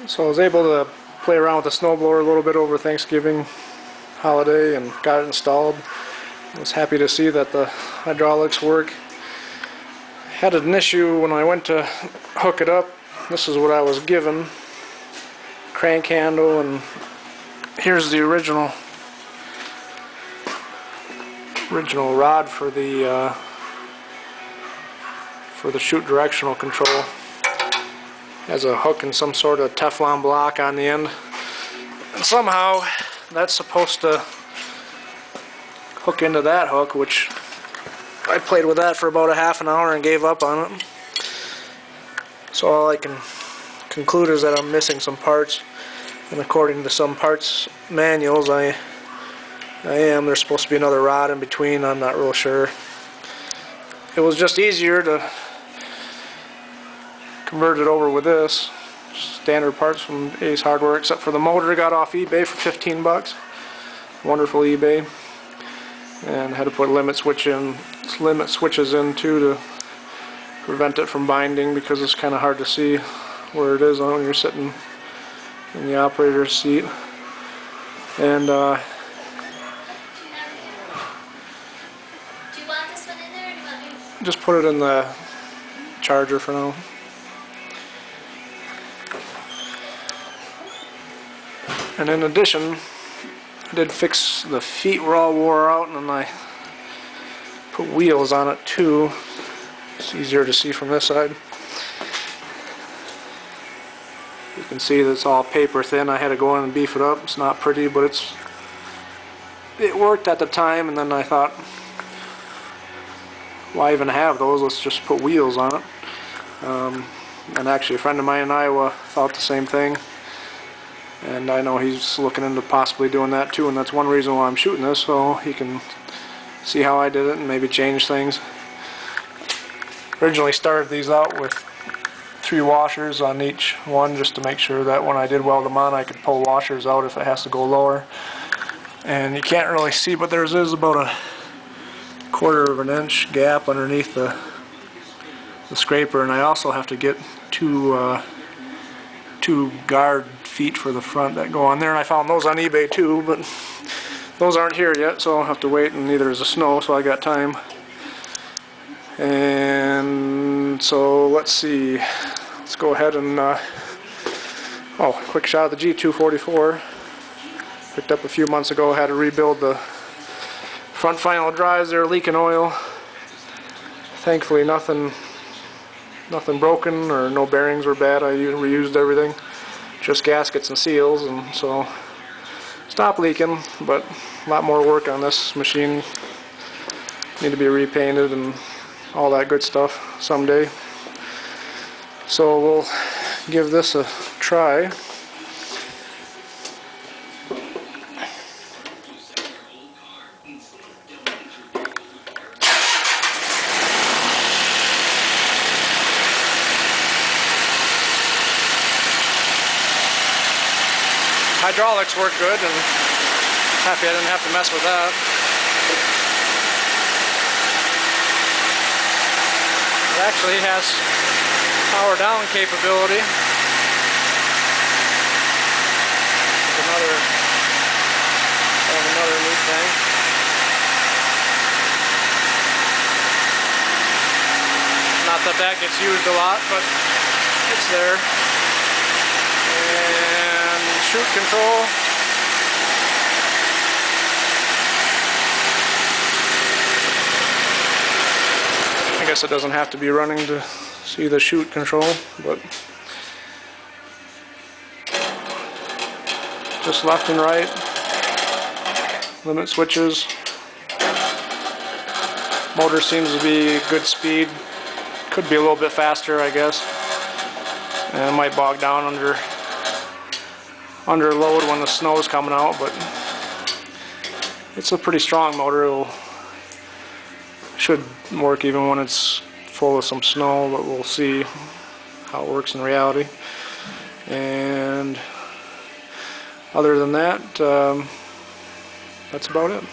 So I was able to play around with the snowblower a little bit over Thanksgiving holiday and got it installed. I was happy to see that the hydraulics work. Had an issue when I went to hook it up. This is what I was given. Crank handle, and here's the original rod for the chute directional control. Has a hook and some sort of Teflon block on the end, and somehow that's supposed to hook into that hook, which I played with that for about a half an hour and gave up on it. So all I can conclude is that I'm missing some parts, and according to some parts manuals I am. There's supposed to be another rod in between. I'm not real sure. It was just easier to convert it over with this. Standard parts from Ace Hardware, except for the motor. Got off eBay for 15 bucks. Wonderful eBay. And had to put limit switches in too to prevent it from binding, because it's kind of hard to see where it is when you're sitting in the operator's seat. And do you want this one in there, or do you want me to? just put it in the charger for now. And in addition, I did fix the feet were all wore out, and then I put wheels on it too. It's easier to see from this side. You can see that it's all paper thin. I had to go in and beef it up. It's not pretty, but it worked at the time, and then I thought, why even have those? Let's just put wheels on it. And actually a friend of mine in Iowa thought the same thing. And I know he's looking into possibly doing that too, and that's one reason why I'm shooting this, so he can see how I did it and maybe change things. Originally started these out with 3 washers on each one, just to make sure that when I did weld them on I could pull washers out if it has to go lower. And you can't really see, but there is about a 1/4 of an inch gap underneath the scraper, and I also have to get two guard feet for the front that go on there, and I found those on eBay too, but those aren't here yet, so I'll have to wait, and neither is the snow, so I got time. And so let's see, let's go ahead and quick shot of the G174. Picked up a few months ago. Had to rebuild the front final drives. They're leaking oil. Thankfully nothing broken, or no bearings were bad. I reused everything, just gaskets and seals, and so stopped leaking. But a lot more work on this machine. Need to be repainted and all that good stuff someday. So we'll give this a try. Hydraulics work good, and happy I didn't have to mess with that. It actually has power down capability. Another neat thing. Not that that gets used a lot, but it's there. And chute control. I guess it doesn't have to be running to see the chute control, but just left and right, limit switches. Motor seems to be good speed. Could be a little bit faster, I guess. And it might bog down under load when the snow is coming out, but it's a pretty strong motor. Should work even when it's full of some snow, but we'll see how it works in reality. And other than that, that's about it.